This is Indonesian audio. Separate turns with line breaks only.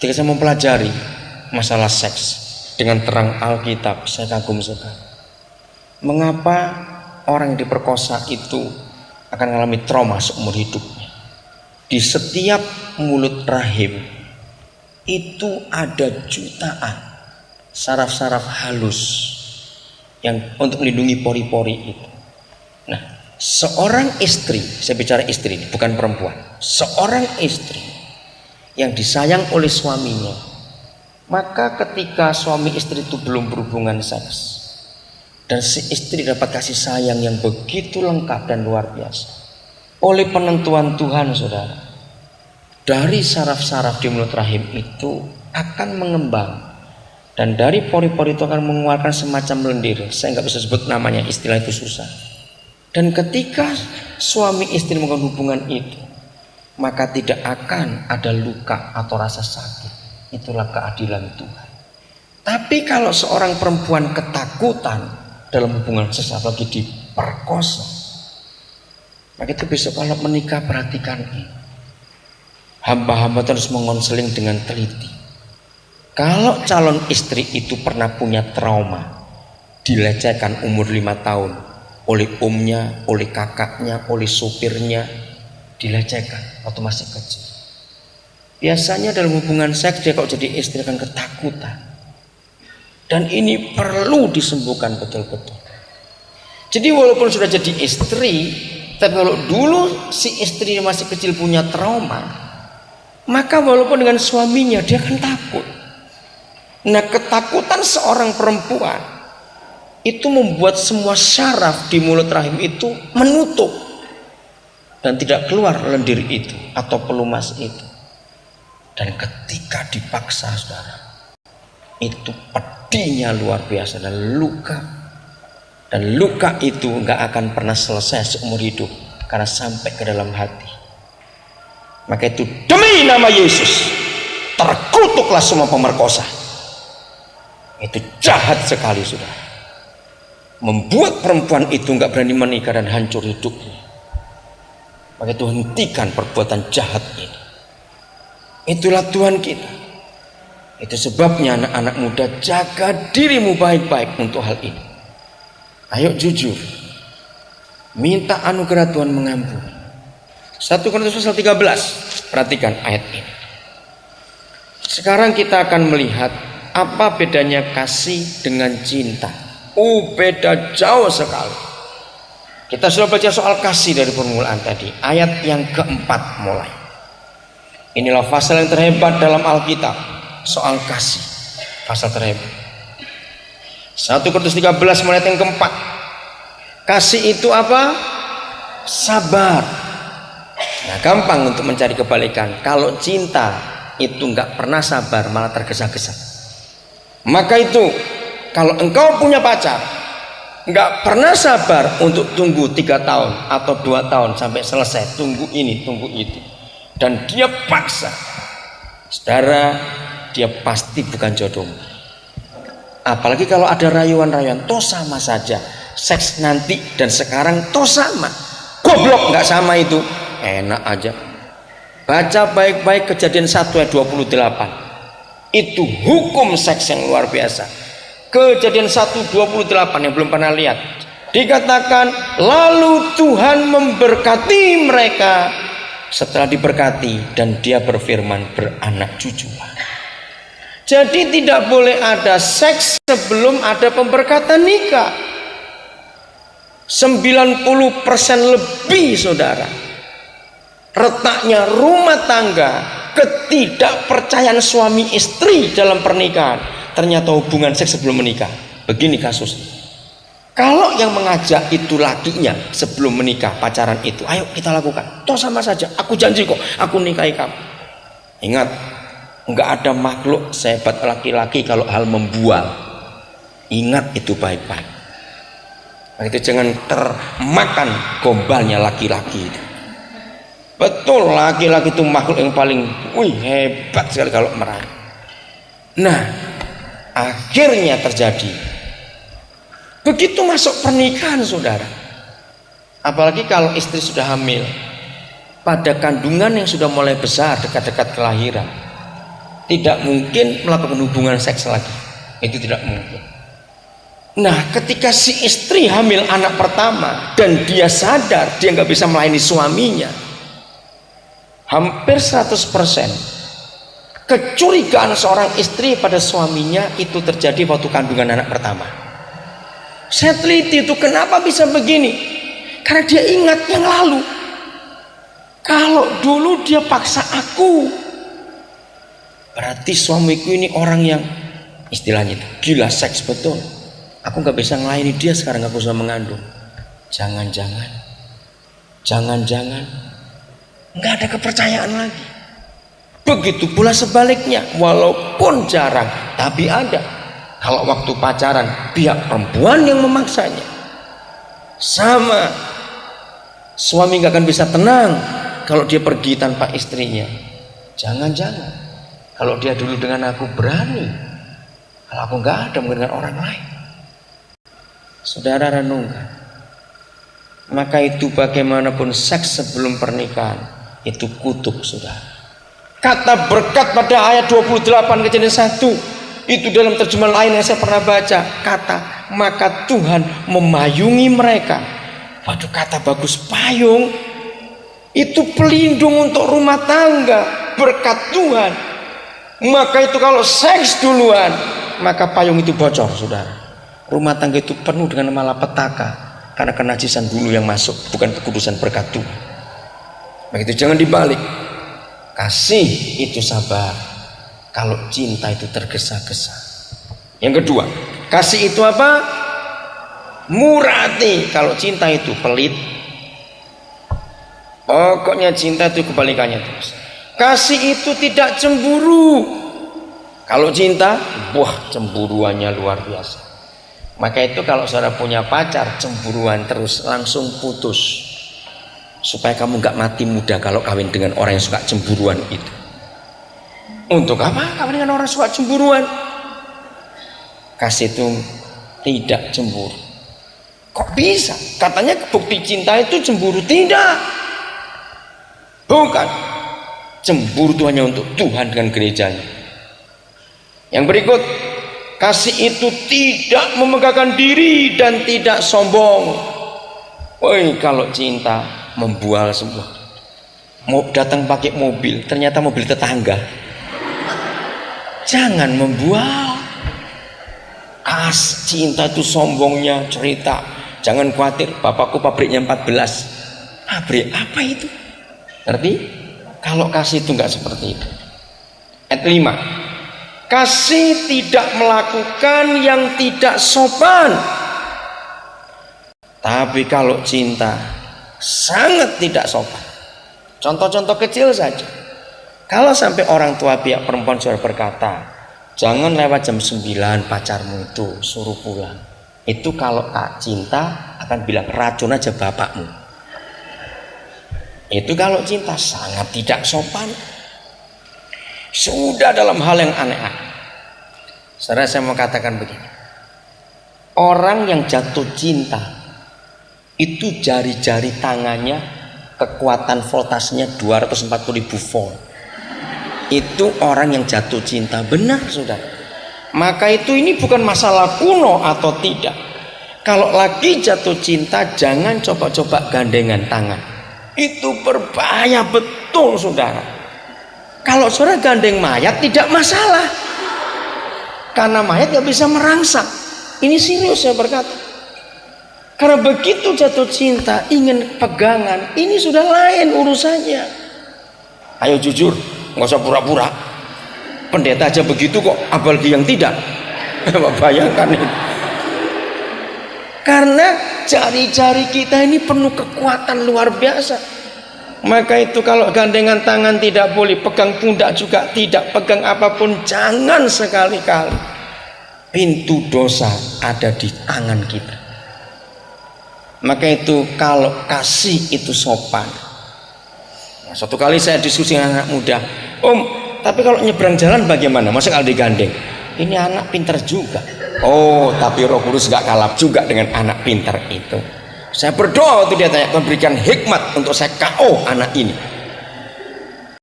Ketika saya mempelajari masalah seks dengan terang Alkitab, saya kagum sekali. Mengapa orang yang diperkosa itu akan mengalami trauma seumur hidupnya? Di setiap mulut rahim itu ada jutaan saraf-saraf halus yang untuk melindungi pori-pori itu. Nah, seorang istri, saya bicara istri ini, bukan perempuan. Seorang istri yang disayang oleh suaminya, maka ketika suami istri itu belum berhubungan seks dan si istri dapat kasih sayang yang begitu lengkap dan luar biasa oleh penentuan Tuhan, saudara, dari saraf-saraf di mulut rahim itu akan mengembang dan dari pori-pori itu akan mengeluarkan semacam lendir. Saya nggak bisa sebut namanya, istilah itu susah. Dan ketika suami istri melakukan hubungan itu, maka tidak akan ada luka atau rasa sakit. Itulah keadilan Tuhan. Tapi kalau seorang perempuan ketakutan dalam hubungan seks, apalagi diperkosa, maka itu besok kalau menikah, perhatikan ini. Hamba-hamba terus mengonseling dengan teliti. Kalau calon istri itu pernah punya trauma, dilecehkan umur 5 tahun oleh omnya, oleh kakaknya, oleh supirnya, dilecehkan waktu masih kecil. Biasanya dalam hubungan seks dia kalau jadi istri akan ketakutan. Dan ini perlu disembuhkan betul-betul. Jadi walaupun sudah jadi istri, tapi kalau dulu si istri masih kecil punya trauma, maka walaupun dengan suaminya dia akan takut. Nah, ketakutan seorang perempuan itu membuat semua syaraf di mulut rahim itu menutup dan tidak keluar lendir itu atau pelumas itu. Dan ketika dipaksa, saudara, itu pedihnya luar biasa dan luka itu nggak akan pernah selesai seumur hidup karena sampai ke dalam hati. Maka itu demi nama Yesus terkutuklah semua pemerkosa. Itu jahat sekali, saudara. Membuat perempuan itu nggak berani menikah dan hancur hidupnya. Maka itu hentikan perbuatan jahat ini. Itulah Tuhan kita. Itu sebabnya anak-anak muda, jaga dirimu baik-baik untuk hal ini. Ayo jujur, minta anugerah Tuhan mengampuni. 1 Korintus pasal 13, perhatikan ayat ini. Sekarang kita akan melihat apa bedanya kasih dengan cinta. Beda jauh sekali. Kita sudah baca soal kasih dari permulaan tadi, ayat yang keempat mulai. Inilah pasal yang terhebat dalam Alkitab, soal kasih, pasal terhebat. 1 Korintus 13 mulai ayat yang keempat. Kasih itu apa? Sabar. Nah, gampang untuk mencari kebalikan. Kalau cinta itu nggak pernah sabar, malah tergesa-gesa. Maka itu kalau engkau punya pacar nggak pernah sabar untuk tunggu 3 tahun atau 2 tahun sampai selesai, tunggu ini, tunggu itu, dan dia paksa, saudara, dia pasti bukan jodohmu. Apalagi kalau ada rayuan-rayuan, toh sama saja, seks nanti dan sekarang toh sama. Goblok, nggak sama itu, enak aja. Baca baik-baik Kejadian 1 ayat 28. Itu hukum seks yang luar biasa. Kejadian 1:28 yang belum pernah lihat, dikatakan lalu Tuhan memberkati mereka. Setelah diberkati dan dia berfirman, beranak cuculah. Jadi tidak boleh ada seks sebelum ada pemberkatan nikah. 90% lebih, saudara, retaknya rumah tangga, ketidakpercayaan suami istri dalam pernikahan, ternyata hubungan seks sebelum menikah. Begini kasusnya. Kalau yang mengajak itu lakinya sebelum menikah, pacaran itu, ayo kita lakukan, toh sama saja, aku janji kok, aku nikahi kamu. Ingat, enggak ada makhluk sehebat laki-laki kalau hal membual. Ingat itu baik-baik. Itu jangan termakan gombalnya laki-laki itu. Betul, laki-laki itu makhluk yang paling hebat sekali kalau meraih. Nah, akhirnya terjadi begitu masuk pernikahan, saudara, apalagi kalau istri sudah hamil, pada kandungan yang sudah mulai besar, dekat-dekat kelahiran, tidak mungkin melakukan hubungan seks lagi. Itu tidak mungkin. Nah, ketika si istri hamil anak pertama dan dia sadar dia nggak bisa melayani suaminya, hampir 100% kecurigaan seorang istri pada suaminya itu terjadi waktu kandungan anak pertama. Saya teliti itu kenapa bisa begini, karena dia ingat yang lalu. Kalau dulu dia paksa aku, berarti suamiku ini orang yang istilahnya itu gila seks betul. Aku nggak bisa melayani dia, sekarang aku sudah mengandung. Jangan-jangan nggak ada kepercayaan lagi. Begitu pula sebaliknya, walaupun jarang, tapi ada. Kalau waktu pacaran pihak perempuan yang memaksanya, sama suami nggak akan bisa tenang kalau dia pergi tanpa istrinya. Jangan-jangan kalau dia dulu dengan aku berani, kalau aku nggak ada mungkin dengan orang lain. Saudara renungkan, maka itu bagaimanapun seks sebelum pernikahan itu kutuk, saudara. Kata berkat pada ayat 28 Kejadian 1 itu dalam terjemahan lain yang saya pernah baca, kata maka Tuhan memayungi mereka. Waduh, kata bagus, payung itu pelindung untuk rumah tangga, berkat Tuhan. Maka itu kalau seks duluan, maka payung itu bocor, saudara. Rumah tangga itu penuh dengan malapetaka karena kenajisan dulu yang masuk, bukan kekudusan berkat Tuhan. Begitu, jangan dibalik. Kasih itu sabar kalau cinta itu tergesa-gesa. Yang kedua, kasih itu apa? Murah hati. Kalau cinta itu pelit. Pokoknya cinta itu kebalikannya terus. Kasih itu tidak cemburu. Kalau cinta, wah, cemburuannya luar biasa. Maka itu kalau saudara punya pacar cemburuan terus, langsung putus, supaya kamu nggak mati muda kalau kawin dengan orang yang suka cemburuan itu. Untuk apa kawin dengan orang suka cemburuan? Kasih itu tidak cemburu. Kok bisa? Katanya bukti cinta itu cemburu. Tidak, bukan. Cemburu itu hanya untuk Tuhan dengan gerejanya. Yang berikut, kasih itu tidak memegahkan diri dan tidak sombong. Woi, kalau cinta membual semua. Mau datang pakai mobil, ternyata mobil tetangga. Jangan membual. Cinta itu sombongnya cerita. Jangan khawatir, bapakku pabriknya 14. Pabrik apa itu? Ngerti? Kalau kasih itu enggak seperti itu. Ayat 5. Kasih tidak melakukan yang tidak sopan. Tapi kalau cinta sangat tidak sopan. Contoh-contoh kecil saja. Kalau sampai orang tua pihak perempuan sudah berkata, jangan lewat jam 9 pacarmu itu suruh pulang. Itu kalau cinta akan bilang racun aja bapakmu. Itu kalau cinta sangat tidak sopan. Sudah dalam hal yang aneh-aneh. Saudara, saya mau katakan begini. Orang yang jatuh cinta itu jari-jari tangannya kekuatan voltasenya 240.000 volt. Itu orang yang jatuh cinta, benar saudara. Maka itu ini bukan masalah kuno atau tidak. Kalau lagi jatuh cinta, jangan coba-coba gandengan tangan. Itu berbahaya betul saudara. Kalau saudara gandeng mayat tidak masalah, karena mayat gak bisa merangsang. Ini serius saya berkata. Karena begitu jatuh cinta ingin pegangan, ini sudah lain urusannya. Ayo jujur, nggak usah pura-pura. Pendeta aja begitu kok, apalagi yang tidak. Bayangkan itu. Karena jari-jari kita ini penuh kekuatan luar biasa. Maka itu kalau gandengan tangan tidak boleh, pegang pundak juga tidak, pegang apapun jangan sekali-kali. Pintu dosa ada di tangan kita. Maka itu kalau kasih itu sopan. Nah, suatu kali saya diskusi dengan anak muda, Om, tapi kalau nyebrang jalan bagaimana? Masa kalau digandeng? Ini anak pintar juga. Oh, tapi Roh Kudus gak kalah juga dengan anak pintar itu. Saya berdoa waktu dia tanya, memberikan hikmat untuk saya KO anak ini.